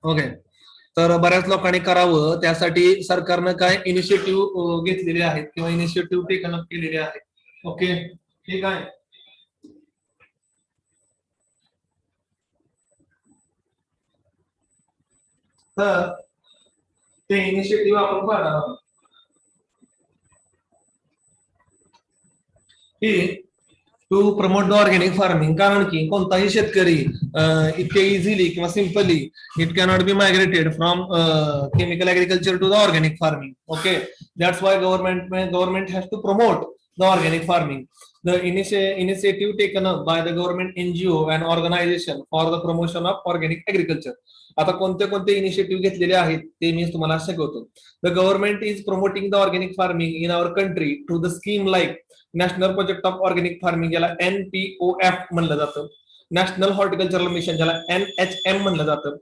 Okay, तर बऱ्याच लोकांनी करावं त्यासाठी सरकारनं काय इनिशिएटिव्ह घेतलेले आहेत किंवा इनिशिएटिव्ह टेकन अप केलेले आहेत. ओके, ठीक आहे. तर ते इनिशिएटिव्ह आपण पाहणार आहोत की to promote the organic farming. कारण की कोणताही शेतकरी इतके इझिली किंवा simply it cannot be migrated from chemical agriculture to the organic farming. Okay, that's why government has to promote the organic farming. The initiative taken up by the government NGO and organization for the promotion of organic agriculture. आता कोणते कोणते initiative घेतलेले आहेत ते मी तुम्हाला शिकवतो. The government is promoting the organic farming in our country through the scheme like national project of organic farming, ज्याला NPOF म्हणलं जातं. नॅशनल हॉर्टिकल्चरल मिशन, ज्याला NHM म्हणलं जातं.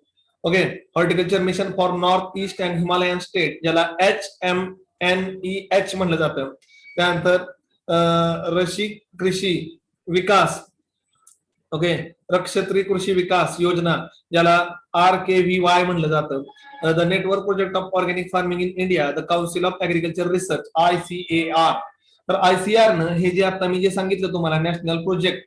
Okay, horticulture mission for north east and Himalayan state, ज्याला HMNEH म्हणलं जातं. त्यानंतर रशी कृषी विकास, ओके, रक्षत्री कृषी विकास योजना, ज्याला RKVY म्हणलं जातं. The network project of organic farming in India, the council of agriculture research ICAR. तर ICAR न हे जे आता मी जे सांगितलं तुम्हाला national project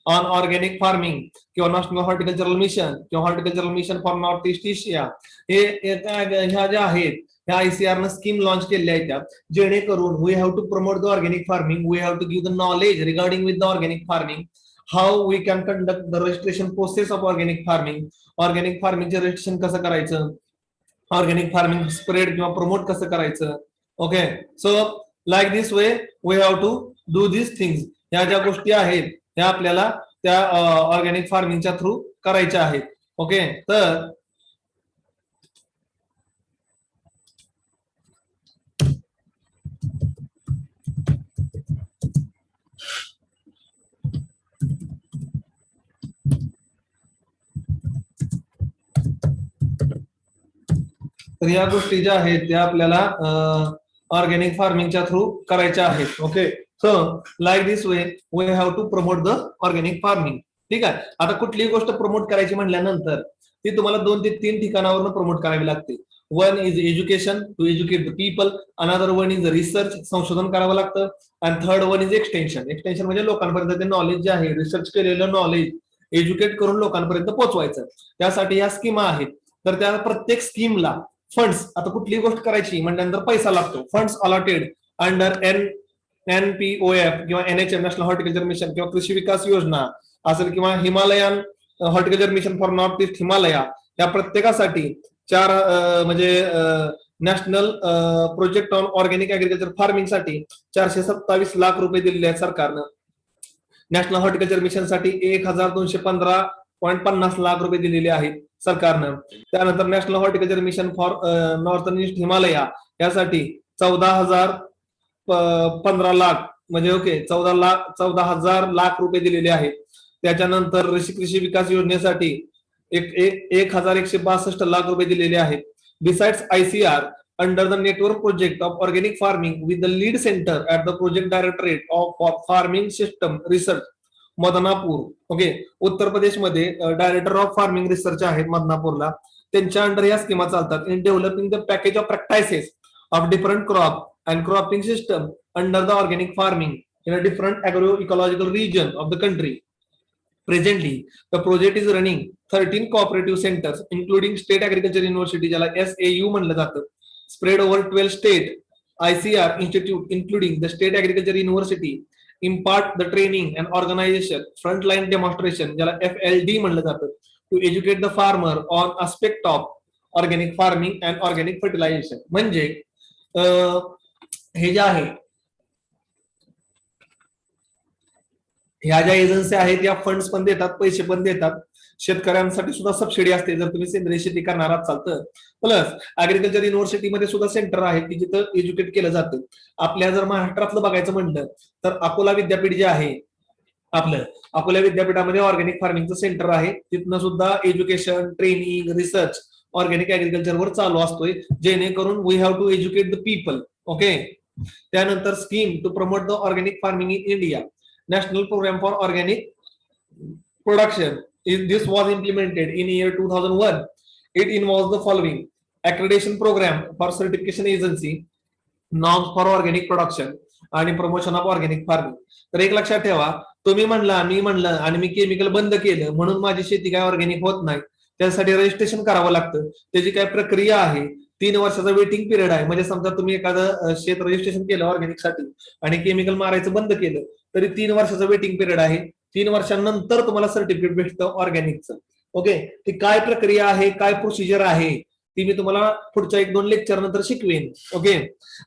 on organic farming किंवा नॅशनल हॉर्टिकल्चरल मिशन किंवा horticultural mission for north east Asia, हे ह्या ज्या आहेत ह्या ICAR न स्कीम लॉन्च केलेल्या आहेत, त्या जेणेकरून we have to promote the organic farming, we have to give the knowledge regarding with the organic farming, how we can conduct the registration process of organic farming, organic फार्मिंगचे registration कसं करायचं, organic farming spread किंवा promote कसं करायचं. Okay, so like this way we have to do this things. ह्या ज्या गोष्टी आहेत त्या आपल्याला त्या ऑर्गॅनिक फार्मिंगच्या थ्रू करायच्या आहेत. ओके, तर या गोष्टी ज्या आहेत त्या आपल्याला ऑर्गॅनिक फार्मिंगच्या थ्रू करायच्या आहेत. Okay, so like this way we have to promote the organic farming. ठीक आहे, आता कुठलीही गोष्ट प्रमोट करायची म्हटल्यानंतर ती तुम्हाला 2 ते 3 ठिकाणावरून प्रमोट करावी लागते. One is education, to educate the people. Another one is research, संशोधन करावं लागतं. आणि third one is extension. Extension म्हणजे लोकांपर्यंत ते नॉलेज जे आहे, रिसर्च केलेलं नॉलेज एज्युकेट करून लोकांपर्यंत पोहोचवायचं. त्यासाठी या स्कीमा आहेत. तर त्या प्रत्येक स्कीमला फंड्स, आता कुठलीही गोष्ट करायची म्हटल्यानंतर पैसा लागतो. फंड्स अलॉटेड अंडर NPOF किंवा NHM नॅशनल हॉर्टिकल्चर मिशन किंवा कृषी विकास योजना असेल किंवा Himalayan horticulture mission for north east Himalaya, या प्रत्येकासाठी 4 म्हणजे national project on organic agriculture farming साठी 427 लाख रुपये दिलेले आहेत सरकारनं. नॅशनल हॉर्टिकल्चर मिशन साठी 1215.50 लाख रुपये दिलेले आहेत सरकारनं. त्यानंतर national horticulture mission for northern east Himalaya यासाठी 14,015 लाख म्हणजे ओके 14,000 लाख रुपये दिलेले आहेत. त्याच्यानंतर कृषी विकास योजनेसाठी 1,162 लाख रुपये दिलेले आहेत. Besides ICAR under the network project of organic farming with the lead center at the project directorate of farming system research Madanapur. Okay, उत्तर प्रदेशमध्ये डायरेक्टर ऑफ फार्मिंग रिसर्च आहेत मदनापूरला. त्यांच्या अंडर या स्कीमा चालतात. In developing the package of practices of different crop and cropping system under the organic farming in a different agro ecological region of the country. Presently, the project is running 13 cooperative centers, including State Agriculture University, ज्याला SAU म्हणलं जातं, spread over 12 state ICAR institute, including the State Agriculture University, impart the training and organization, frontline demonstration, ज्याला FLD म्हणलं जातं, to educate the farmer on aspect of organic farming and organic fertilization. म्हणजे हे जे आहे ह्या ज्या एजन्सी आहेत या फंड्स पण देतात, पैसे पण देतात. शेतकऱ्यांसाठी सुद्धा सबसिडी असते जर तुम्ही सेंद्रिय शेती करणार असाल तर. प्लस ऍग्रिकल्चर युनिव्हर्सिटीमध्ये सुद्धा सेंटर आहे की जिथं एज्युकेट केलं जातं. आपल्या जर महाराष्ट्रातलं बघायचं म्हणलं तर अकोला विद्यापीठ जे आहे आपलं, अकोला विद्यापीठामध्ये ऑर्गॅनिक फार्मिंगचं सेंटर आहे. तिथनं सुद्धा एज्युकेशन, ट्रेनिंग, रिसर्च ऑर्गॅनिक ऍग्रिकल्चरवर चालू असतोय, जेणेकरून we have to educate the people. Okay, त्यानंतर scheme to promote the organic farming in India, national programme for organic production this was implemented in year 2001. It involves the following: accreditation program for certification agency, norms for organic production आणि promotion of organic farming. तर एक लक्षात ठेवा, तुम्ही म्हणला, मी म्हणलं आणि मी chemical बंद केलं म्हणून माझी शेती काय ऑर्गॅनिक होत नाही. त्यासाठी रजिस्ट्रेशन करावं लागतं. त्याची काय प्रक्रिया आहे, 3 वर्षाचा वेटिंग पिरियड आहे. म्हणजे समजा तुम्ही एखादं शेत रजिस्ट्रेशन केलं ऑर्गॅनिक साठी आणि केमिकल मारायचं बंद केलं तरी 3 वर्षाचा वेटिंग पिरियड आहे. 3 वर्षांनंतर तुम्हाला सर्टिफिकेट भेटतं ऑर्गॅनिकचं. ओके, ती काय प्रक्रिया आहे, काय प्रोसिजर आहे ती मी तुम्हाला पुढच्या 1-2 लेक्चर नंतर शिकवेन. Okay,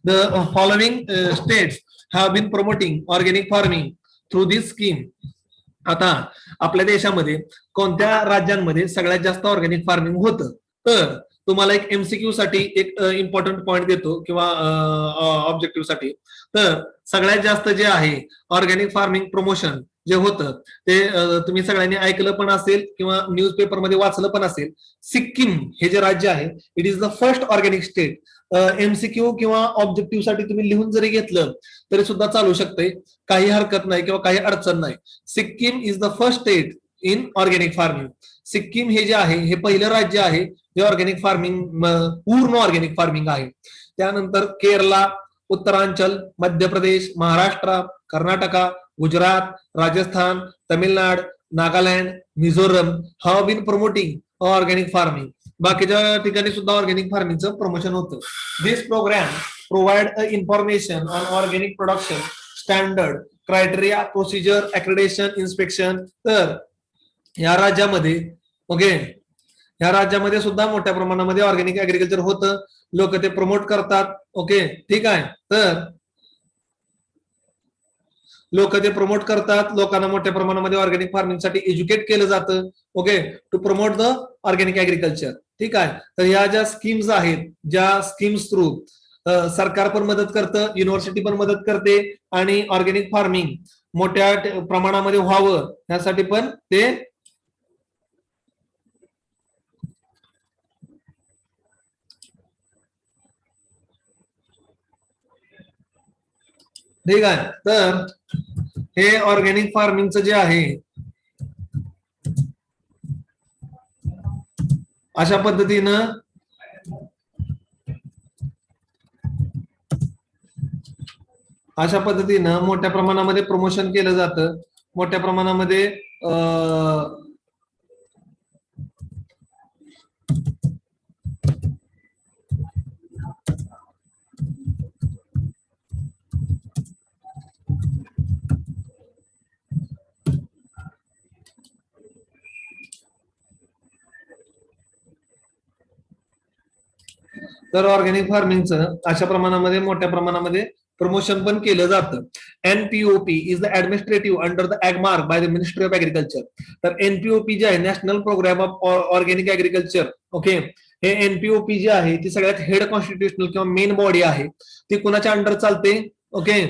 the following states have been promoting organic farming through this scheme. आता आपल्या देशामध्ये कोणत्या राज्यांमध्ये सगळ्यात जास्त ऑर्गॅनिक फार्मिंग होतं, तर तुम्हाला एक एमसीक्यू साठी एक इम्पॉर्टंट पॉइंट देतो किंवा ऑब्जेक्टिव्ह साठी. तर सगळ्यात जास्त जे आहे ऑर्गॅनिक फार्मिंग प्रमोशन जे होतं ते तुम्ही सगळ्यांनी ऐकलं पण असेल किंवा न्यूजपेपर मध्ये वाचलं पण असेल. सिक्कीम हे जे राज्य आहे, it is the first organic state. MCQ किंवा ऑब्जेक्टिव्ह साठी तुम्ही लिहून जरी घेतलं तरी सुद्धा चालू शकते, काही हरकत नाही किंवा काही अडचण नाही. Sikkim is the first state in organic farming. Sikkim हे जे आहे हे पहिलं राज्य आहे जे ऑर्गॅनिक फार्मिंग, पूर्ण ऑर्गॅनिक फार्मिंग आहे. त्यानंतर Kerala, Uttaranchal, Madhya Pradesh, Maharashtra, Karnataka, Gujarat, Rajasthan, Tamil Nadu, Nagaland, Mizoram have been promoting organic farming. बाकीच्या ठिकाणी सुद्धा ऑर्गॅनिक फार्मिंगचं प्रमोशन होतं. This programme provide information on organic production standard, criteria, procedure, accreditation, inspection. तर या राज्यामध्ये, ओके, या राज्यामध्ये सुद्धा मोठ्या प्रमाणामध्ये ऑर्गॅनिक ऍग्रिकल्चर होतं. लोक ते प्रमोट करतात. ओके, ठीक आहे. तर लोक ते प्रमोट करतात, लोकांना मोठ्या प्रमाणामध्ये ऑर्गॅनिक फार्मिंग साठी एज्युकेट केलं जातं. Okay, to promote the organic agriculture. ठीक आहे. तर या ज्या स्कीम्स आहेत, ज्या स्कीम्स थ्रू सरकार पण मदत करतं, युनिव्हर्सिटी पण मदत करते आणि ऑर्गॅनिक फार्मिंग मोठ्या प्रमाणामध्ये व्हावं यासाठी पण ते ठीक आहे. तर हे ऑर्गॅनिक फार्मिंगचं जे आहे अशा पद्धतीनं मोठ्या प्रमाणामध्ये प्रमोशन केलं जातं. मोठ्या प्रमाणामध्ये तर ऑर्गॅनिक फार्मिंगचं अशा प्रमाणामध्ये मोठ्या प्रमाणामध्ये प्रमोशन पण केलं जातं. NPOP is the administrative under the Agmark by the ministry of agriculture. तर एनपीओपी जे आहे, national programme of organic agriculture. Okay, हे एनपीओपी जे आहे ती सगळ्यात हेड कॉन्स्टिट्युशनल किंवा मेन बॉडी आहे. ती कुणाच्या अंडर चालते? ओके,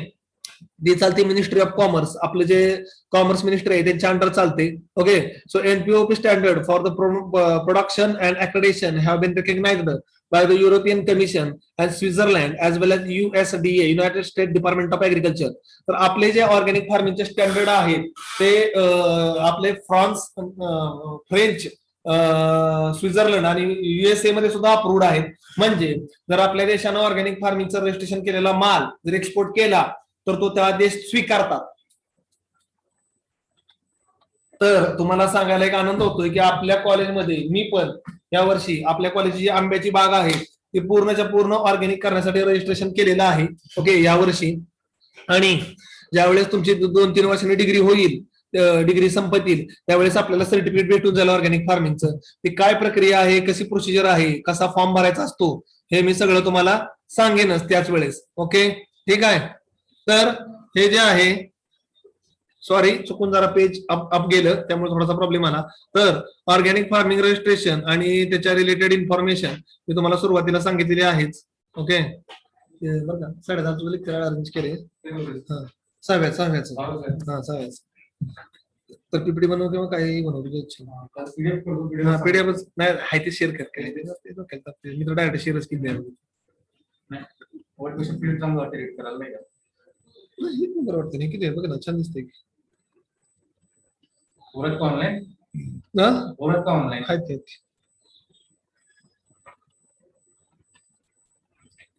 ती चालते मिनिस्ट्री ऑफ कॉमर्स. आपलं जे कॉमर्स मिनिस्ट्री आहे त्यांच्या अंडर चालते. Okay, so NPOP standard for the production and accreditation have been recognised by the European Commission and Switzerland as well as USDA, United States Department of Agriculture. तर आपले जे organic फार्मिंगचे standard आहेत ते आपले France, French, Switzerland आणि USA मध्ये सुद्धा approved आहेत. म्हणजे जर आपल्या देशानं ऑर्गॅनिक फार्मिंगचं रजिस्ट्रेशन केलेला माल जर एक्सपोर्ट केला तर तो त्या देश स्वीकारतात. तर तुम्हाला सांगायला एक आनंद होतोय की आपल्या कॉलेजमध्ये मी पण या वर्षी आपल्या कॉलेजची जी आंब्याची बाग आहे ती पूर्णच्या पूर्ण ऑर्गॅनिक करण्यासाठी रजिस्ट्रेशन केलेलं आहे. ओके, या वर्षी. आणि ज्यावेळेस तुमची 2-3 वर्षांनी डिग्री होईल, डिग्री संपतील, त्यावेळेस आपल्याला सर्टिफिकेट भेटून जाईल ऑर्गॅनिक फार्मिंगचं. ती काय प्रक्रिया आहे, कशी प्रोसिजर आहे, कसा फॉर्म भरायचा असतो हे मी सगळं तुम्हाला सांगेनच त्याच वेळेस. ओके, ठीक आहे. तर हे जे आहे, सॉरी चुकून जरा पेज अप गेलं त्यामुळे थोडासा प्रॉब्लेम आला. तर ऑर्गॅनिक फार्मिंग रजिस्ट्रेशन आणि त्याच्या रिलेटेड इन्फॉर्मेशन मी तुम्हाला सुरुवातीला सांगितलेली आहेच. ओके, बरं का, 10:30 लेक्चर अरेंज केले. सहाव्याच. तर पीपीटी बनवू किंवा काही बनवू तुझ्या इच्छा. पीडीएफ नाही आहे ते शेअर कर. मी तर डायरेक्ट शेअरच केली आहे. बरं वाटतं नाही किती बघ ना, छान दिसतंय. ऑनलाईन ऑनलाईन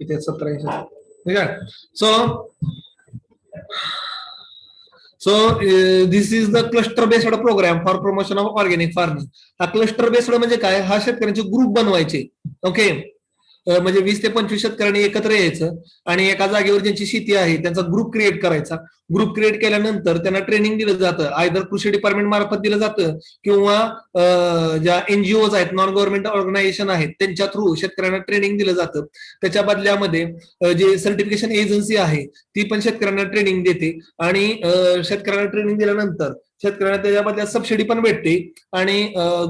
किती 17 ठीक आहे. So this is the cluster based program for promotion of organic farming. हा क्लस्टर बेस्ड म्हणजे काय, हा शेतकऱ्यांचे ग्रुप बनवायचे. ओके, म्हणजे 20 ते 25 शेतकऱ्यांनी एकत्र यायचं आणि एका जागेवर ज्यांची शेती आहे त्यांचा ग्रुप क्रिएट करायचा. ग्रुप क्रिएट केल्यानंतर त्यांना ट्रेनिंग दिलं जातं, आयदर कृषी डिपार्टमेंट मार्फत दिलं जातं किंवा ज्या एनजीओज आहेत, नॉन गव्हर्नमेंट ऑर्गनायझेशन आहेत, त्यांच्या थ्रू शेतकऱ्यांना ट्रेनिंग दिलं जातं. त्याच्या बदल्यामध्ये जे सर्टिफिकेशन एजन्सी आहे ती पण शेतकऱ्यांना ट्रेनिंग देते आणि शेतकऱ्यांना ट्रेनिंग दिल्यानंतर शेतकऱ्यांना त्याच्या बदल्यात सबसिडी पण भेटते आणि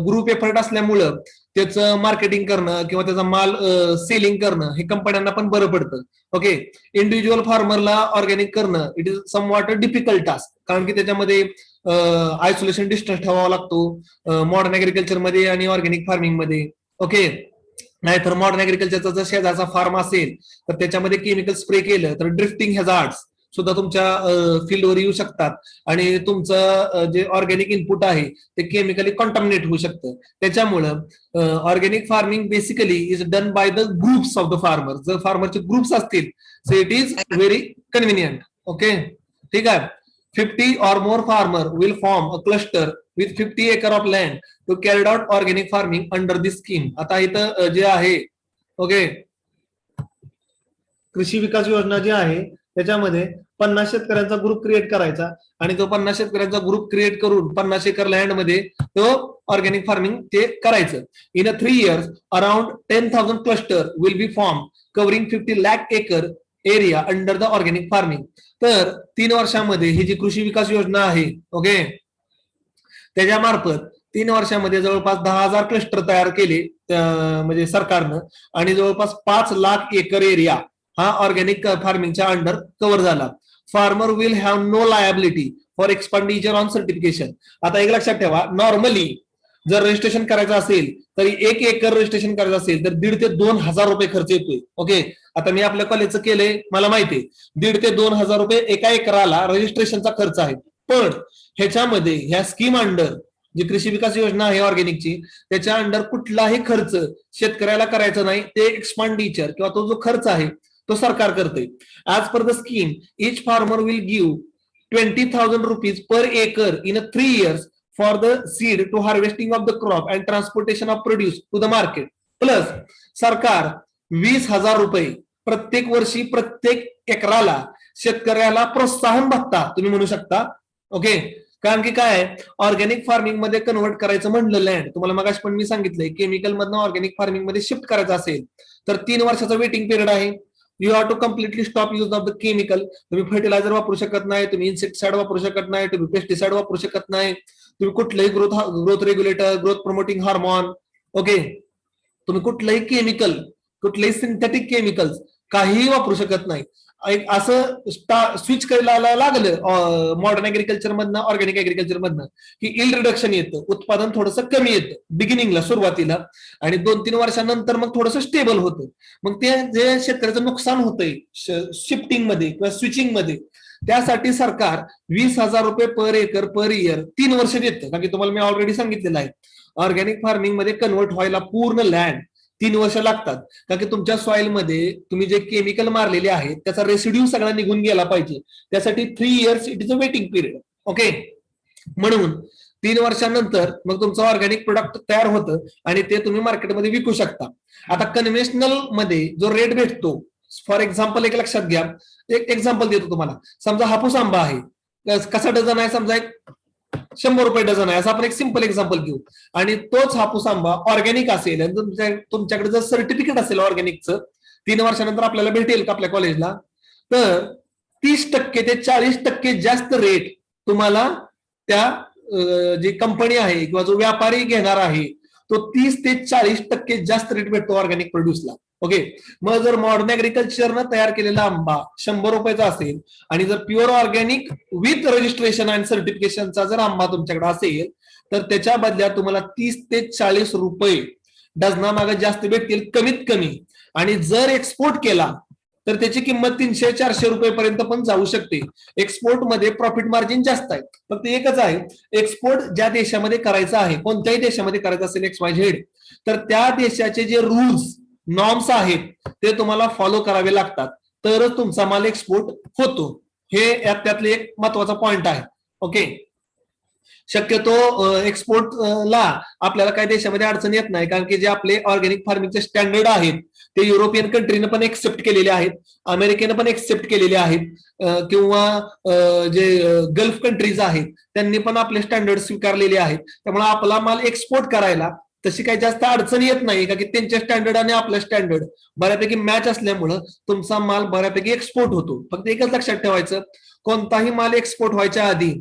ग्रुप एफर्ट असल्यामुळं त्याचं मार्केटिंग करणं किंवा त्याचा माल सेलिंग करणं हे कंपन्यांना पण बरं पडतं. ओके, इंडिव्हिज्युअल फार्मरला ऑर्गॅनिक करणं it is somewhat a difficult task, कारण की त्याच्यामध्ये आयसोलेशन डिस्टन्स ठेवावा लागतो मॉडर्न ऍग्रिकल्चर मध्ये आणि ऑर्गॅनिक फार्मिंग मध्ये. ओके, नाहीतर मॉडर्न ऍग्रिकल्चरचा जर शेजारचा फार्म असेल तर त्याच्यामध्ये केमिकल स्प्रे केलं तर ड्रिफ्टिंग हॅझार्ड्स सुद्धा तुमच्या फील्डवर येऊ शकतात आणि तुमचं जे ऑर्गॅनिक इनपुट आहे ते केमिकली कॉन्टॅमिनेट होऊ शकतं. त्याच्यामुळं organic farming basically is done by the groups of the farmer. जर फार्मरचे ग्रुप्स असतील so it is very convenient. Okay, ठीक आहे. 50 or more farmer will form a cluster with 50 acre of land to carry out organic farming under this scheme. आता इथं जे आहे, okay, कृषी विकास योजना जी आहे त्याच्यामध्ये 50 शेतकऱ्यांचा ग्रुप क्रिएट करायचा आणि तो 50 शेतकऱ्यांचा ग्रुप क्रिएट करून 50 एकर लँड मध्ये तो ऑर्गॅनिक फार्मिंग ते करायचं. In 3 years around 10,000 cluster will be form covering 50 lakh acre area under the organic farming. तर 3 वर्षामध्ये ही जी कृषी विकास योजना आहे, ओके, त्याच्या मार्फत 3 वर्षामध्ये जवळपास 10,000 क्लस्टर तयार केले म्हणजे सरकारनं आणि जवळपास 5 लाख एकर एरिया हा ऑर्गॅनिक फार्मिंगच्या अंडर कव्हर झाला. Farmer will have no liability for expenditure on certification. आता एक लक्षात ठेवा, नॉर्मली जर रजिस्ट्रेशन करायचं असेल तरी 1 एकर रजिस्ट्रेशन करायचं असेल तर 1,500 ते 2,000 रुपये खर्च येतोय. ओके, आता मी आपल्या कॉलेजचं केलंय, मला माहितीये 1,500 ते 2,000 रुपये एका एकराला रजिस्ट्रेशनचा खर्च आहे. पण ह्याच्यामध्ये ह्या स्कीम अंडर जी कृषी विकास योजना आहे ऑर्गॅनिकची त्याच्या अंडर कुठलाही खर्च शेतकऱ्याला करायचा नाही. ते एक्सपेंडिचर किंवा तो जो खर्च आहे तो सरकार करते. As per the scheme each farmer will give 20,000 rupees per acre in 3 years for the seed to harvesting of the crop and transportation of produce to the market. Plus सरकार 20,000 रुपये प्रत्येक वर्षी प्रत्येक एकराला शेतकऱ्याला प्रोत्साहन भत्ता तुम्ही म्हणू शकता. ओके, कारण की काय ऑर्गॅनिक फार्मिंग मध्ये कन्व्हर्ट करायचं म्हणलं लँड, तुम्हाला मगाशी पण मी सांगितलंय केमिकल मधनं ऑर्गॅनिक फार्मिंग मध्ये शिफ्ट करायचं असेल तर 3 वर्षाचा वेटिंग पिरियड आहे. You have to completely stop use of the chemical. तुम्ही फर्टिलायझर वापरू शकत नाही, तुम्ही इन्सेक्टिसाइड वापरू शकत नाही, तुम्ही पेस्टिसाइड वापरू शकत नाही, तुम्ही कुठलंही growth regulator, growth promoting hormone, okay, तुम्ही कुठलंही केमिकल, कुठलंही सिंथेटिक केमिकल्स काहीही वापरू शकत नाही. एक असं स्विच करायला लागलं मॉडर्न ऍग्रिकल्चर मधनं ऑर्गॅनिक ऍग्रिकल्चर मधनं की इल्ड रिडक्शन येतं, उत्पादन थोडंसं कमी येतं बिगिनिंगला, सुरुवातीला, आणि 2-3 वर्षानंतर मग थोडंसं स्टेबल होतं. मग ते जे शेतकऱ्याचं नुकसान होतंय शिफ्टिंग मध्ये किंवा स्विचिंग मध्ये, त्यासाठी सरकार 20,000 रुपये पर एकर पर इयर 3 वर्ष देतं. कारण की तुम्हाला मी ऑलरेडी सांगितलेलं आहे ऑर्गॅनिक फार्मिंग मध्ये कन्व्हर्ट व्हायला पूर्ण लँड 3 वर्ष लागतात. कारण की तुमच्या सॉइल मध्ये तुम्ही जे केमिकल मारलेले आहेत त्याचा रेसिड्यू सगळा निघून गेला पाहिजे. त्यासाठी 3 years it is a waiting period. Okay, म्हणून 3 वर्षानंतर मग तुमचं ऑर्गॅनिक प्रोडक्ट तयार होतं आणि ते तुम्ही मार्केटमध्ये विकू शकता. आता कन्व्हेन्शनल मध्ये जो रेट भेटतो, फॉर एक्झाम्पल एक लक्षात घ्या, एक एक्झाम्पल देतो तुम्हाला. समजा हापूस आंबा आहे, कसा डझन आहे, समजा एक 100 रुपये डझन आहे, असं आपण एक सिंपल एक्झाम्पल घेऊ. आणि तोच हापूस आंबा ऑर्गॅनिक असेल आणि तुमच्याकडे जर सर्टिफिकेट असेल ऑर्गॅनिकचं 3 वर्षानंतर आपल्याला भेटेल का आपल्या कॉलेजला, तर 30% ते 40% जास्त रेट तुम्हाला त्या जी कंपनी आहे किंवा जो व्यापारी घेणार आहे तो 30 ते 40% जास्त रेट भेटतो ऑर्गॅनिक प्रोड्यूसला. ओके, मग जर मॉडर्न ऍग्रिकल्चरनं तयार केलेला आंबा 100 रुपयाचा असेल आणि जर pure organic with registration and सर्टिफिकेशनचा जर आंबा तुमच्याकडे असेल तर त्याच्या बदल्यात तुम्हाला 30 ते 40 रुपये डझनामागे जास्त भेटतील कमीत कमी. आणि जर एक्सपोर्ट केला तर त्याची किंमत 300-400 रुपयेपर्यंत पण जाऊ शकते. एक्सपोर्ट मध्ये प्रॉफिट मार्जिन जास्त आहे. फक्त एकच आहे, एक्सपोर्ट ज्या देशामध्ये करायचा आहे, कोणत्याही देशामध्ये करायचं असेल XYZ, तर त्या देशाचे जे रूल्स नॉर्म्स आहेत ते तुम्हाला फॉलो करावे लागतात, तरच तुमचा माल एक्सपोर्ट होतो. हे त्यातले एक महत्वाचा पॉइंट आहे. ओके, शक्यतो एक्सपोर्टला आपल्याला काही देशामध्ये अडचण येत नाही, कारण की जे आपले ऑर्गॅनिक फार्मिंगचे स्टँडर्ड आहेत ते युरोपियन कंट्रीने पण एक्सेप्ट केलेले आहेत, अमेरिकेनं पण एक्सेप्ट केलेले आहेत, किंवा जे गल्फ कंट्रीज आहेत त्यांनी पण आपले स्टँडर्ड स्वीकारलेले आहेत. त्यामुळे आपला माल एक्सपोर्ट करायला तशी काही जास्त अडचण येत नाही, का की त्यांच्या स्टँडर्ड आणि आपलं स्टँडर्ड बऱ्यापैकी मॅच असल्यामुळं तुमचा माल बऱ्यापैकी एक्सपोर्ट होतो. फक्त एकच लक्षात ठेवायचं, कोणताही माल एक्सपोर्ट व्हायच्या आधी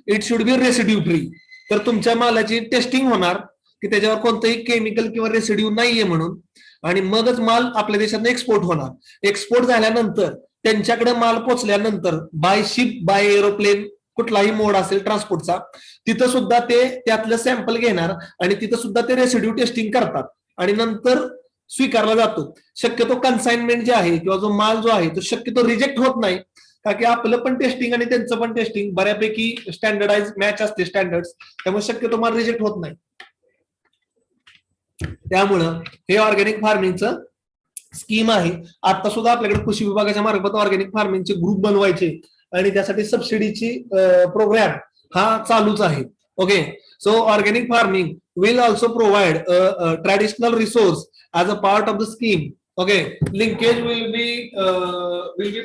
it should be residue free. तर तुमच्या मालाची टेस्टिंग होणार की त्याच्यावर कोणतंही केमिकल किंवा रेसिड्यू नाहीये म्हणून, आणि मगच माल आपल्या देशात एक्सपोर्ट होणार. एक्सपोर्ट झाल्यानंतर त्यांच्याकडे माल पोहोचल्यानंतर बाय शिप, बाय एरोप्लेन, कुठलाही मोड असेल ट्रान्सपोर्टचा, तिथं सुद्धा ते त्यातलं सॅम्पल घेणार आणि तिथं सुद्धा ते रेसिड्यू टेस्टिंग करतात आणि नंतर स्वीकारला जातो. शक्यतो कन्साइनमेंट जे आहे किंवा जो माल जो आहे तो शक्यतो रिजेक्ट होत नाही, का की आपलं पण टेस्टिंग आणि त्यांचं पण टेस्टिंग बऱ्यापैकी स्टँडर्डाइज मॅच असते स्टँडर्ड, त्यामुळे शक्यतो माल रिजेक्ट होत नाही. त्यामुळं हे ऑर्गॅनिक फार्मिंगचं स्कीम आहे. आता सुद्धा आपल्याकडे कृषी विभागाच्या मार्फत ऑर्गॅनिक फार्मिंगचे ग्रुप बनवायचे आणि त्यासाठी सबसिडीची प्रोग्राम हा चालूच आहे. Okay, so organic farming will also provide traditional resource as a part of the scheme. Okay, linkage will be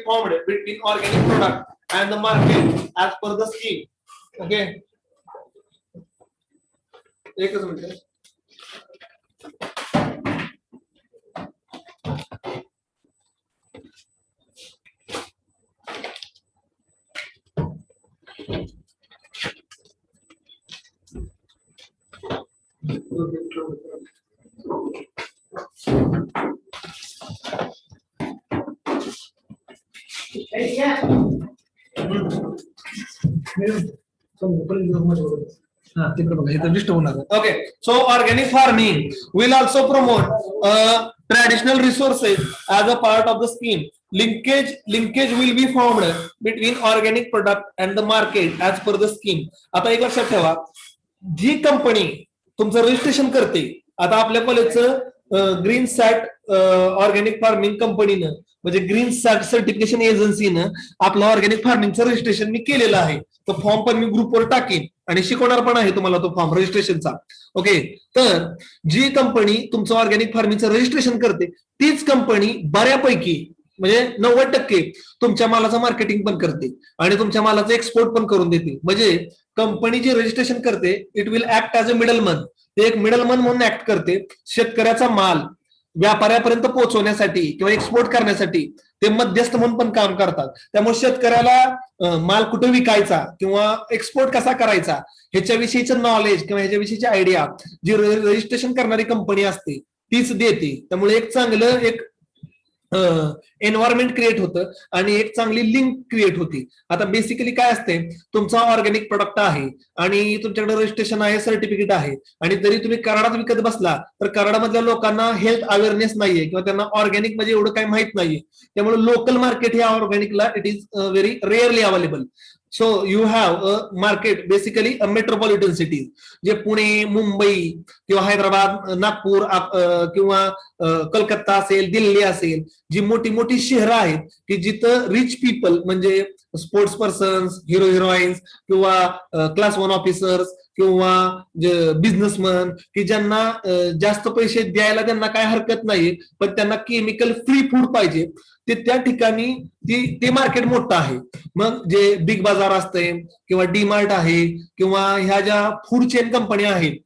formed between organic product and the market as per the scheme. Okay, एकच minute. Okay, so organic farming will also promote traditional resources as a part of the scheme. Linkage will be formed between organic product and the market as per the scheme. आता एक लक्षात ठेवा, जी company तुमचं registration करते, आता आपल्या कॉलेजचं green सॅट organic farming कंपनीनं म्हणजे ग्रीन सॅट सर्टिफिकेशन एजन्सीनं आपलं ऑर्गॅनिक फार्मिंगचं रजिस्ट्रेशन मी केलेलं आहे. तो फॉर्म पण मी ग्रुपवर टाकेन आणि शिकवणार पण आहे तुम्हाला तो फॉर्म रजिस्ट्रेशनचा. ओके, तर जी कंपनी तुमचं ऑर्गॅनिक फार्मिंगचं रजिस्ट्रेशन करते तीच कंपनी बऱ्यापैकी म्हणजे 90% तुमच्या मालाचं मार्केटिंग पण करते आणि तुमच्या मालाचं एक्सपोर्ट पण करून देते. म्हणजे कंपनी जी रजिस्ट्रेशन करते it will act as a middleman. ते एक मिडलमन म्हणून ऍक्ट करते. शेतकऱ्याचा माल व्यापाऱ्यापर्यंत पोहोचवण्यासाठी किंवा एक्सपोर्ट करण्यासाठी ते मध्यस्थ म्हणून पण काम करतात. त्यामुळे शेतकऱ्याला माल कुठे विकायचा किंवा एक्सपोर्ट कसा करायचा ह्याच्याविषयीचं नॉलेज किंवा ह्याच्याविषयीची आयडिया जी रजिस्ट्रेशन करणारी कंपनी असते तीच देते. त्यामुळे एक चांगलं एक एन्व्हायरमेंट क्रिएट होतं आणि एक चांगली लिंक क्रिएट होती. आता बेसिकली काय असते, तुमचा ऑर्गॅनिक प्रोडक्ट आहे आणि तुमच्याकडे रजिस्ट्रेशन आहे, सर्टिफिकेट आहे, आणि जरी तुम्ही कराडात विकत बसला तर कराडामधल्या लोकांना हेल्थ अवेअरनेस नाहीये किंवा त्यांना ऑर्गॅनिक म्हणजे एवढं काही माहित नाहीये. त्यामुळे लोकल मार्केट हे ऑर्गॅनिकला it is very rarely available. So you have a market basically a metropolitan cities, जे पुणे, मुंबई किंवा हैदराबाद, नागपूर किंवा कलकत्ता असेल, दिल्ली असेल, जी मोठी मोठी शहरं आहेत की जिथं रिच पीपल म्हणजे स्पोर्ट्स पर्सन्स, हिरो हिरोईन्स किंवा क्लास 1 ऑफिसर्स किंवा बिझनेसमन की ज्यांना जास्त पैसे द्यायला त्यांना काय हरकत नाही, पण त्यांना केमिकल फ्री फूड पाहिजे, ते त्या ठिकाणी ते मार्केट मोठं आहे. मग जे बिग बाजार असते किंवा डी मार्ट आहे किंवा ह्या ज्या फूड चेन कंपन्या आहेत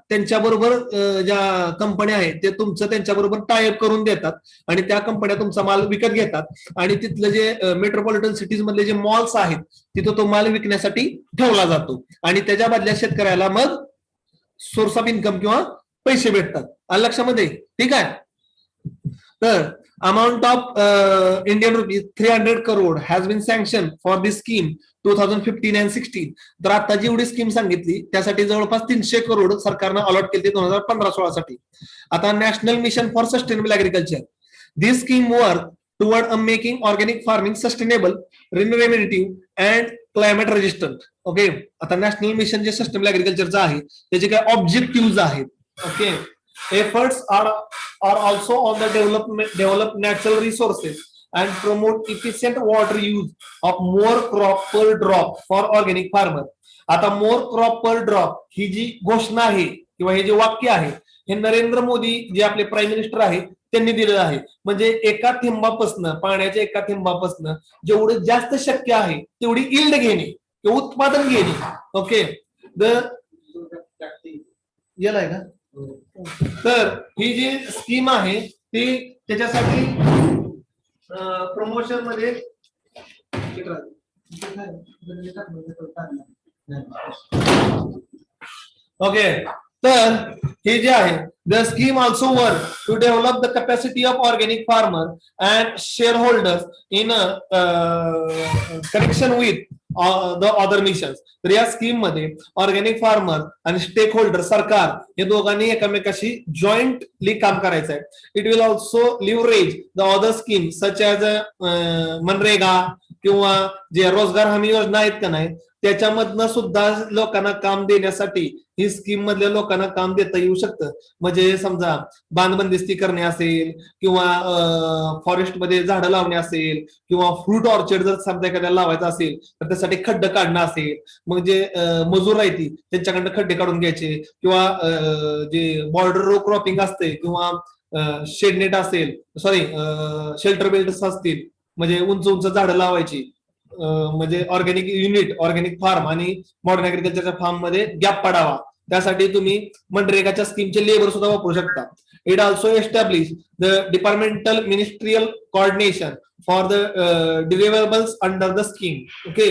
त्यांच्याबरोबर ज्या कंपन्या आहेत ते तुमचं त्यांच्याबरोबर टायअप करून देतात आणि त्या कंपन्या तुमचा माल विकत घेतात आणि तिथलं जे मेट्रोपॉलिटन सिटीज मधले जे मॉल्स आहेत तिथं तो माल विकण्यासाठी ठेवला जातो आणि त्याच्या बदल्यात शेतकऱ्याला मग सोर्स ऑफ इन्कम किंवा पैसे भेटतात. आलं लक्षामध्ये? ठीक आहे. तर amount of Indian rupees 300 crore has been sanctioned for this scheme 2015 and 16. तर आता जेवढी स्कीम सांगितली त्यासाठी जवळपास 300 करोड सरकारनं अलॉट केले 2015-16 साठी. आता national mission for sustainable agriculture, this scheme work toward making organic farming sustainable, rejuvenative and climate resistant. Okay, आता नॅशनल मिशन जे सस्टेनेबल ऍग्रिकल्चरचं आहे त्याचे काय ऑब्जेक्टिव्ह आहेत. Okay, efforts are also on the develop natural resources and promote efficient water use of more crop per drop for organic farmer. आता more crop पर drop ही जी घोषणा आहे किंवा हे जे वाक्य आहे हे नरेंद्र मोदी जे आपले प्राईम मिनिस्टर आहे त्यांनी दिलेलं आहे. म्हणजे एका थेंबापासनं, पाण्याच्या एका थेंबापासनं जेवढं जास्त शक्य आहे तेवढी इल्ड घेणे किंवा उत्पादन घेणे. ओके, याला आहे का. तर ही जी स्कीम आहे ती त्याच्यासाठी प्रमोशन मध्ये ओके. तर हे जे आहे the scheme also work to develop the capacity of organic farmer and shareholders in connection with the other missions. तर या स्कीम मध्ये ऑर्गॅनिक फार्मर आणि स्टेक होल्डर सरकार हे दोघांनी एकमेकाशी जॉईंटली काम करायचं आहे. It will also leverage the other scheme such as मनरेगा किंवा जे रोजगार हमी योजना आहेत का नाही त्याच्यामधनं सुद्धा लोकांना काम देण्यासाठी ही स्कीम मधल्या लोकांना काम देता येऊ शकतं. म्हणजे समजा बांधबंदिस्ती करणे असेल किंवा फॉरेस्ट मध्ये झाडं लावणे असेल किंवा फ्रूट ऑर्चर्ड जर समजा एखाद्याला लावायचं असेल तर त्यासाठी खड्डे काढणं असेल, मग जे मजूर आहे ती त्यांच्याकडनं खड्डे काढून घ्यायचे किंवा जे बॉर्डर रो क्रॉपिंग असते किंवा शेडनेट असेल, सॉरी शेल्टर बेल्ट असतील म्हणजे उंच उंच झाडं लावायची, म्हणजे ऑर्गॅनिक युनिट, ऑर्गॅनिक फार्म आणि मॉडर्न ऍग्रिकल्चरच्या फार्म मध्ये गॅप पडावा त्यासाठी तुम्ही मनरेगाच्या स्कीमचे लेबर सुद्धा वापरू शकता. It also establish the departmental ministerial coordination for the deliverables under the scheme. Okay,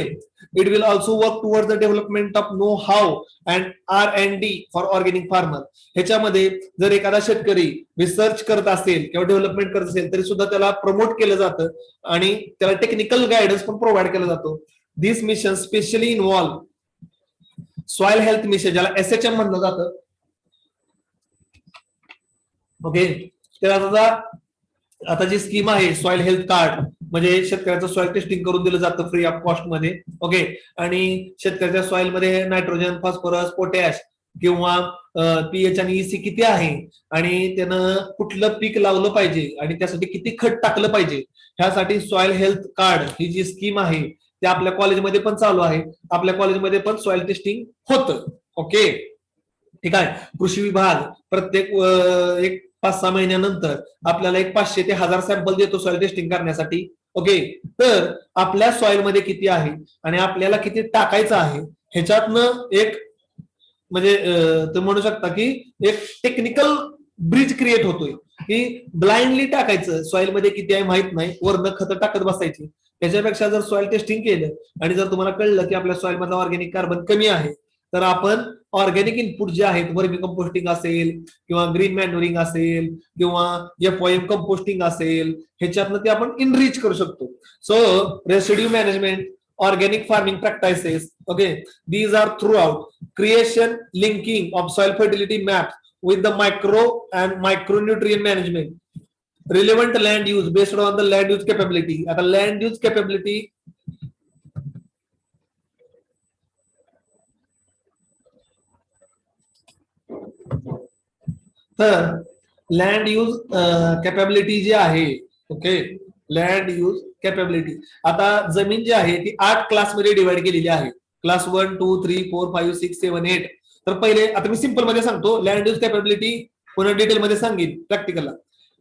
it will also work toward the development of know how and R&D for organic farmer. ह्याच्यामध्ये जर एखादा शेतकरी रिसर्च करत असेल किंवा डेव्हलपमेंट करत असेल तरी सुद्धा त्याला प्रमोट केलं जातं आणि त्याला टेक्निकल गायडन्स पण प्रोव्हाइड केला जातो. This mission specially involve soil health mission ज्याला SHM म्हणलं जातं. ओके, तर आता जी स्कीम आहे सॉइल हेल्थ कार्ड म्हणजे शेतकऱ्याचं सॉइल टेस्टिंग करून दिलं जातं फ्री ऑफ कॉस्ट मध्ये. ओके, आणि शेतकऱ्याच्या सॉइल मध्ये नायट्रोजन, फॉस्फरस, पोटॅश किंवा पीएच आणि EC किती आहे आणि त्यानं कुठलं पीक लावलं पाहिजे आणि त्यासाठी किती खत टाकलं पाहिजे ह्यासाठी सॉइल हेल्थ कार्ड ही जी स्कीम आहे ते आपल्या कॉलेजमध्ये पण चालू आहे. आपल्या कॉलेजमध्ये पण सॉइल टेस्टिंग होतं. ओके, ठीक आहे. कृषी विभाग प्रत्येक एक 5-6 महिन्यानंतर आपल्याला एक 500 ते 1000 सॅम्पल देतो सॉइल टेस्टिंग करण्यासाठी. ओके, तर आपल्या सॉइल मध्ये किती आहे आणि आपल्याला किती टाकायचं आहे ह्याच्यातनं एक म्हणजे तुम्ही म्हणू शकता की एक टेक्निकल ब्रिज क्रिएट होतोय की ब्लाइंडली टाकायचं सॉइल मध्ये किती आहे माहित नाही, वरनं खतं टाकत बसायची. त्याच्यापेक्षा जर सॉइल टेस्टिंग केलं आणि जर तुम्हाला कळलं की आपल्या सॉइल मधला ऑर्गॅनिक कार्बन कमी आहे तर आपण ऑर्गॅनिक इनपुट जे आहेत वर्मी कंपोस्टिंग असेल किंवा ग्रीन मॅन्युरिंग असेल किंवा FOM कंपोस्टिंग असेल ह्याच्यातनं ते आपण इनरिच करू शकतो. So residue management, organic farming practices, okay, these are throughout creation, linking of soil fertility maps with the micro and micronutrient management, relevant land use based on the land use capability. आता land use capability तर land use capability जी आहे, okay, land use capability आता जमीन जी आहे ती 8 क्लासमध्ये divide केलेली आहे. क्लास 1, 2, 3, 4, 5, 6, 7, 8. तर पहिले आता मी सिंपल मध्ये सांगतो, लँड यूज कॅपॅबिलिटी पुन्हा डिटेल मध्ये सांगेन प्रॅक्टिकलला.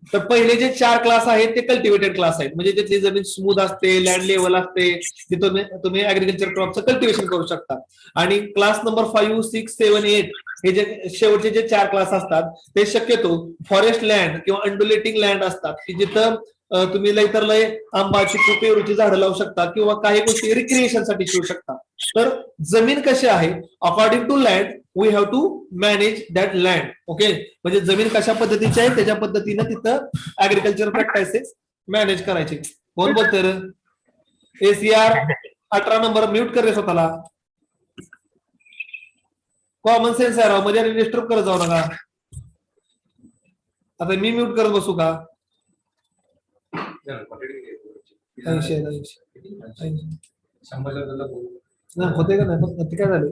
तर पहिले जे 4 क्लास आहेत ते कल्टिवेटेड क्लास आहेत म्हणजे तिथली जमीन स्मूथ असते, लँड लेवल असते, तिथं तुम्ही ऍग्रिकल्चर क्रॉपचं कल्टिवेशन करू शकता. आणि क्लास नंबर 5, 6, 7, 8 हे जे शेवटचे जे 4 क्लास असतात ते शक्यतो फॉरेस्ट लँड किंवा अंडुलेटिंग लँड असतात की जिथं तुम्ही लय तर लय आंबा, चिकू, पेरूची झाडं लावू शकता किंवा काही गोष्टी रिक्रिएशन साठी ठेवू शकता. तर जमीन कशी आहे according to land we have to manage that land. Okay, म्हणजे जमीन कशा पद्धतीची आहे त्याच्या पद्धतीनं तिथं ऍग्रिकल्चर प्रॅक्टिसेस मॅनेज करायचे. कोण बोलतोय रे? ACR 18 नंबर म्यूट कर रे स्वतःला. कॉमन सेन्स आहे राव, म्हणजे डिस्टर्ब करत जाऊ नका. आता मी म्यूट करत बसू का? 80 होते का नाही पण ते काय झालं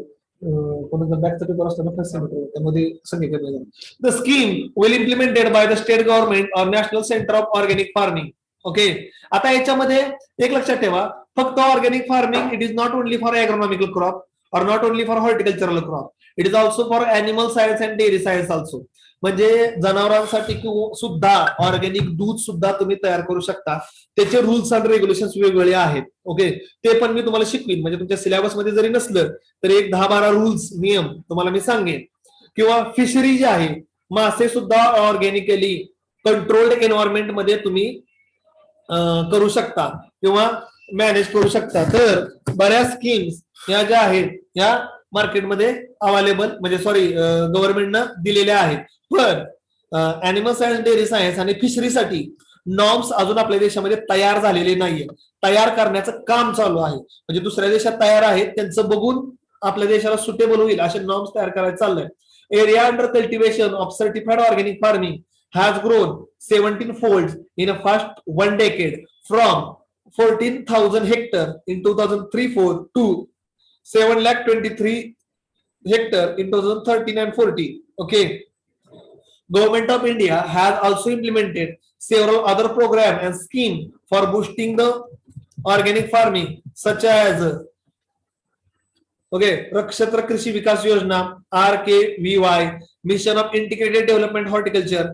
कोणाचा बॅकचा पेपर असताना फर्स्ट सेमिस्टर त्यामध्ये सांगितलं the scheme will implemented by the state government और national centre of organic farming. Okay, आता याच्यामध्ये एक लक्षात ठेवा, फक्त organic farming it is not only for agronomical crop और not only for horticultural crop, it is also for animal science and dairy science also. म्हणजे जनावरांसाठी सुद्धा ऑर्गॅनिक दूध सुद्धा तुम्ही तयार करू शकता. त्याचे रूल्स अँड रेग्युलेशन्स वेगवेगळे आहेत. ओके, ते पण मी तुम्हाला शिकवीन. म्हणजे तुमच्या सिलेबस मध्ये जरी नसलं तर एक 10-12 रूल्स नियम तुम्हाला मी सांगेन. किंवा फिशरी जे आहे, मासे सुद्धा ऑर्गॅनिकली कंट्रोल्ड एन्व्हायरमेंट मध्ये तुम्ही करू शकता किंवा मॅनेज करू शकता. तर बऱ्याच स्कीम्स या ज्या आहेत या मार्केटमध्ये अवेलेबल म्हणजे गव्हर्नमेंटनं दिलेल्या आहेत. पण अॅनिमल सायन्स, डेअरी सायन्स आणि फिशरीसाठी नॉर्म्स अजून आपल्या देशामध्ये तयार झालेले नाहीये. तयार करण्याचं काम चालू आहे. म्हणजे दुसऱ्या देशात तयार आहेत त्यांचं बघून आपल्या देशाला सुटेबल होईल असे नॉर्म्स तयार करायला चाललंय. Area under cultivation of certified organic farming has grown 17 folds in a first 1 decade from 14,000 hectare in 2003-4 to 7,23,000 hectare in 2013 and 14. Okay, Government of India has also implemented several other programs and schemes for boosting the organic farming such as Rakshatra Krishi Vikas Yojana RKVY, Mission of Integrated Development Horticulture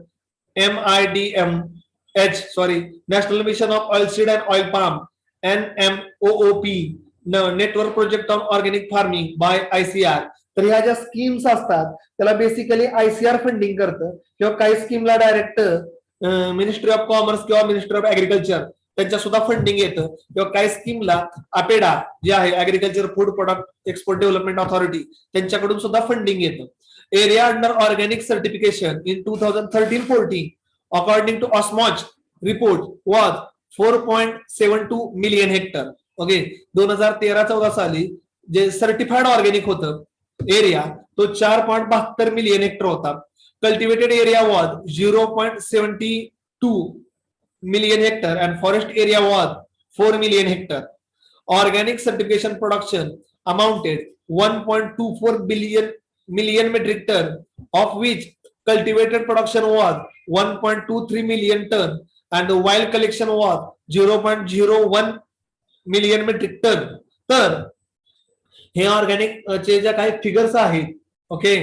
MIDMH, National Mission of Oilseed and Oil Palm NMOOP, Network Project on Organic Farming by ICR. तर ह्या ज्या schemes असतात त्याला basically ICR funding करतं किंवा काही स्कीमला direct ministry of commerce किंवा ministry of agriculture त्यांच्या सुद्धा फंडिंग येतं किंवा काही स्कीमला अपेडा जे आहे agriculture food product export development authority त्यांच्याकडून सुद्धा फंडिंग येतं. Area under organic certification in 2013-14 according to OSMOJ report was 4.72 million hectare. Okay, 2013-14 साली जे सर्टिफाईड ऑर्गॅनिक होतं एरिया तो 4.72 मिलियन हेक्टर होता. Cultivated area was 0.72 million hectare and forest area was 4 million hectare. Organic certification production amounted 1.24 million metric ton, of which cultivated production was 1.23 million ton and the wild collection was 0.01 million metric ton. तर हे organic चे ज्या काही figures आहेत. Okay,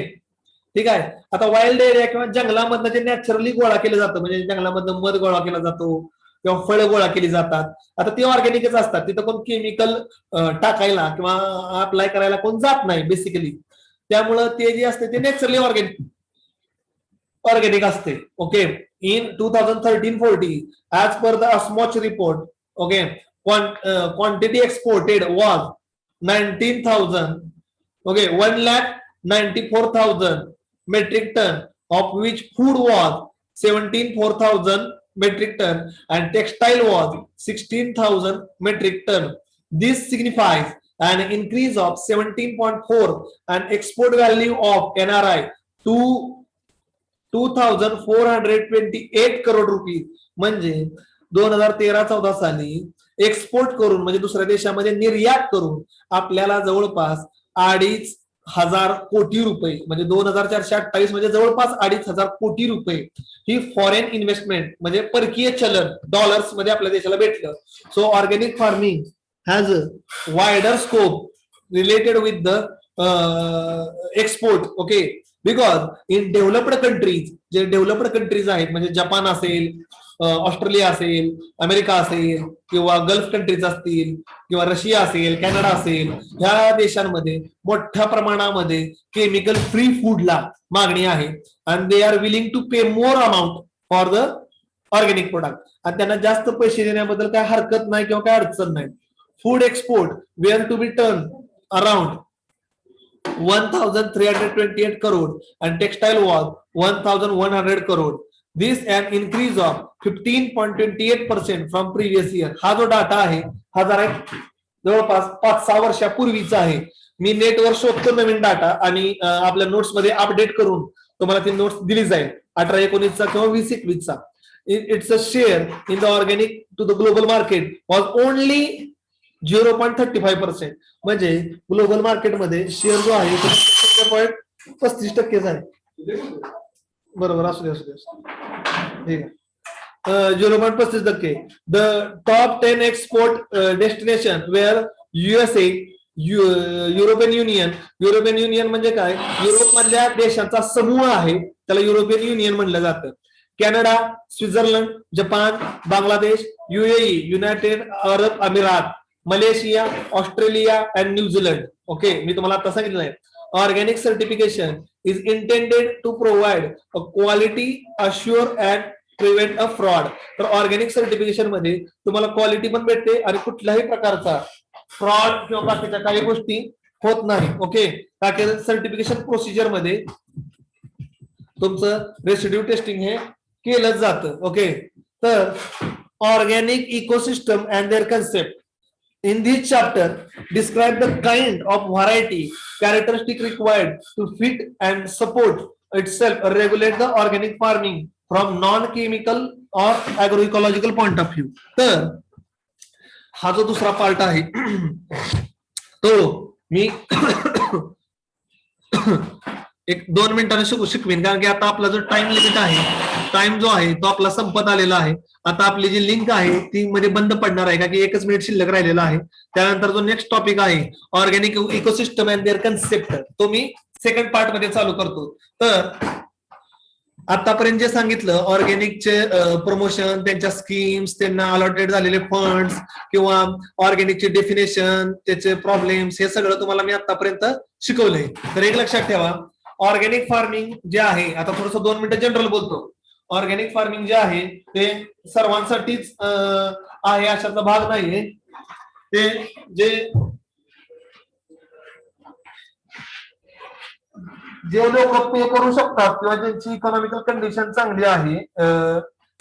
ठीक आहे. आता wild area किंवा जंगलामधनं जे नॅचरली गोळा केलं जातं म्हणजे जंगलामधनं मध गोळा केला जातो किंवा फळं गोळा केली जातात, आता ते ऑर्गॅनिकच असतात. तिथं कोण केमिकल टाकायला किंवा अप्लाय करायला कोण जात नाही बेसिकली. त्यामुळं ते जे असते ते नॅचरली ऑर्गॅनिक असते. Okay, in 2013-14 as per the OSMOJ report, okay, quantity exported was 19,000, okay, 1,94,000 metric ton, of which food was 17,400 metric ton and textile was 16,000 metric ton. This signifies an increase of 17.4 and export value of NRI to 2,428 crore rupees. म्हणजे 2013-14 साली export करून म्हणजे दुसऱ्या देशामध्ये निर्यात करून आपल्याला जवळपास 2,500 कोटी रुपये म्हणजे 2,428 म्हणजे जवळपास 2,500 कोटी रुपये ही फॉरेन इन्व्हेस्टमेंट म्हणजे परकीय चलन डॉलर्स मध्ये आपल्या देशाला भेटलं. So organic farming has a wider scope related with the export. Okay, because in developed countries, जे डेव्हलप्ड कंट्रीज आहेत म्हणजे जपान असेल, ऑस्ट्रेलिया असेल, अमेरिका असेल किंवा गल्फ कंट्रीज असतील किंवा रशिया असेल, कॅनडा असेल, ह्या देशांमध्ये मोठ्या प्रमाणामध्ये केमिकल फ्री फूडला मागणी आहे आणि they are willing to pay more amount for the organic product. आणि त्यांना जास्त पैसे देण्याबद्दल काय हरकत नाही किंवा काय अडचण नाही. Food export were to be turned around 1,328 crore and textile was 1,100 crore. This an increase of 15.28% from previous year. हा जो डाटा आहे हा जरा जवळपास 5-6 वर्षापूर्वीचा आहे. मी नेटवर शोधतो नवीन डाटा आणि आपल्या नोट्स मध्ये अपडेट करून तुम्हाला ती नोट्स दिली जाईल 18-19 किंवा 20-21. its a share in the organic to the global market was only 0.35%. म्हणजे ग्लोबल मार्केटमध्ये शेअर जो आहे तो 0.35% आहे. बरोबर, असू दे. ठीक आहे. 0.35%. The top 10 export destination were USA, European union म्हणजे काय, युरोप मधल्या देशांचा समूह आहे, त्याला युरोपियन युनियन म्हणलं जातं. Canada, Switzerland, Japan, Bangladesh, UAE, United Arab Emirates, Malaysia, Australia and New Zealand. Okay, मी तुम्हाला आता सांगितलंय. Organic certification is intended to provide a quality assure and prevent a fraud. तर ऑर्गॅनिक सर्टिफिकेशन मध्ये तुम्हाला क्वालिटी पण भेटते आणि कुठल्याही प्रकारचा फ्रॉड किंवा बाकीच्या काही गोष्टी होत नाही. ओके, सर्टिफिकेशन प्रोसिजर मध्ये तुमचं रेसिड्यू टेस्टिंग हे केलं जातं. ओके, तर organic ecosystem and their concept in this chapter describe the kind of variety characteristic required to fit and support itself regulate the organic farming from non-chemical or agroecological point of view. तर हा जो दुसरा part आहे तो मी एक 2 मिनिटांनी शिकवेन, कारण की आता आपला जो टाइम लिमिट आहे, टाइम जो आहे तो आपला संपत आलेला आहे. आता आपली जी लिंक आहे ती मध्ये बंद पडणार आहे, का की 1 मिनिट शिल्लक राहिलेला आहे. त्यानंतर जो नेक्स्ट टॉपिक आहे organic ecosystem and their concept, तो मी सेकंड पार्ट मध्ये चालू करतो. तर आतापर्यंत जे सांगितलं ऑर्गॅनिकचे प्रमोशन, त्यांच्या स्कीम्स, त्यांना अलॉटेड झालेले फंड्स किंवा ऑर्गॅनिकचे डेफिनेशन, त्याचे प्रॉब्लेम्स, हे सगळं तुम्हाला मी आतापर्यंत शिकवलंय. तर एक लक्षात ठेवा, ऑर्गॅनिक फार्मिंग जे आहे, आता थोडस 2 मिनिटं जनरल बोलतो. ऑर्गॅनिक फार्मिंग जे आहे ते सर्वांसाठीच आहे अशातला भाग नाहीये. ते जे लोक पे करू शकतात किंवा ज्यांची इकॉनॉमिकल कंडिशन चांगली आहे,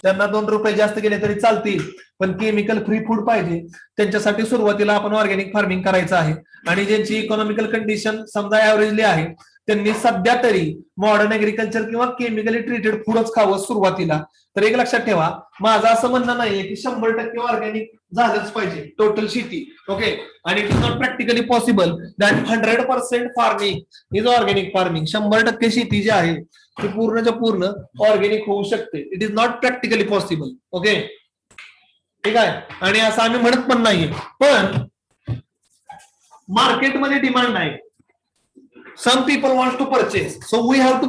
त्यांना 2 रुपये जास्त गेले तरी चालतील, पण केमिकल फ्री फूड पाहिजे, त्यांच्यासाठी सुरुवातीला आपण ऑर्गॅनिक फार्मिंग करायचं आहे. आणि ज्यांची इकॉनॉमिकल कंडिशन समजा ऍव्हरेजली आहे, त्यांनी सध्या तरी मॉडर्न ऍग्रिकल्चर किंवा केमिकली ट्रीटेड फूडच खावं सुरुवातीला. तर एक लक्षात ठेवा, माझं असं म्हणणं नाहीये की 100% ऑर्गॅनिक झालंच पाहिजे टोटल शेती. ओके, आणि it is not practically possible that 100% farming is organic farming. 100% शेती जी आहे ती पूर्णच्या पूर्ण ऑर्गॅनिक होऊ शकते. It is not practically possible. Okay, ठीक आहे. आणि असं आम्ही म्हणत पण नाहीये, पण मार्केटमध्ये डिमांड नाही. Some people want to purchase, so we have to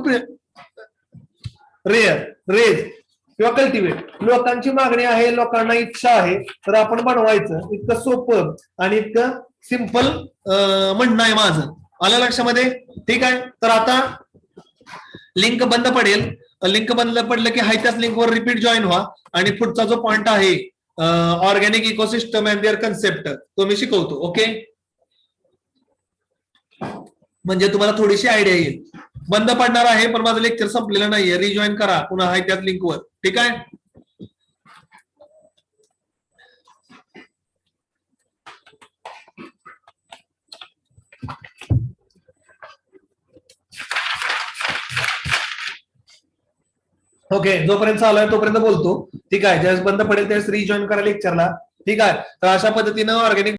raise किंवा कल्टिवेट. लोकांची मागणी आहे, लोकांना इच्छा आहे, तर आपण बनवायचं. इतकं सोपं आणि इतकं सिंपल म्हणणं आहे माझं. आलं लक्षामध्ये? ठीक आहे. तर आता लिंक बंद पडेल. लिंक बंद पडलं की हाय त्याच लिंकवर रिपीट जॉईन व्हा आणि पुढचा जो पॉइंट आहे organic ecosystem and their concept, तो मी शिकवतो. ओके, म्हणजे तुम्हाला थोडीशी आयडिया येईल. बंद पडणार आहे, पण माझं लेक्चर संपलेलं नाहीये. रिजॉईन करा पुन्हा आहे त्याच लिंकवर. ठीक आहे. ओके, जोपर्यंत चालू आहे तोपर्यंत बोलतो. ठीक आहे. ज्यावेळेस बंद पडेल त्यावेळेस रिजॉईन करा लेक्चरला. ठीक आहे. तर अशा पद्धतीनं ऑर्गॅनिक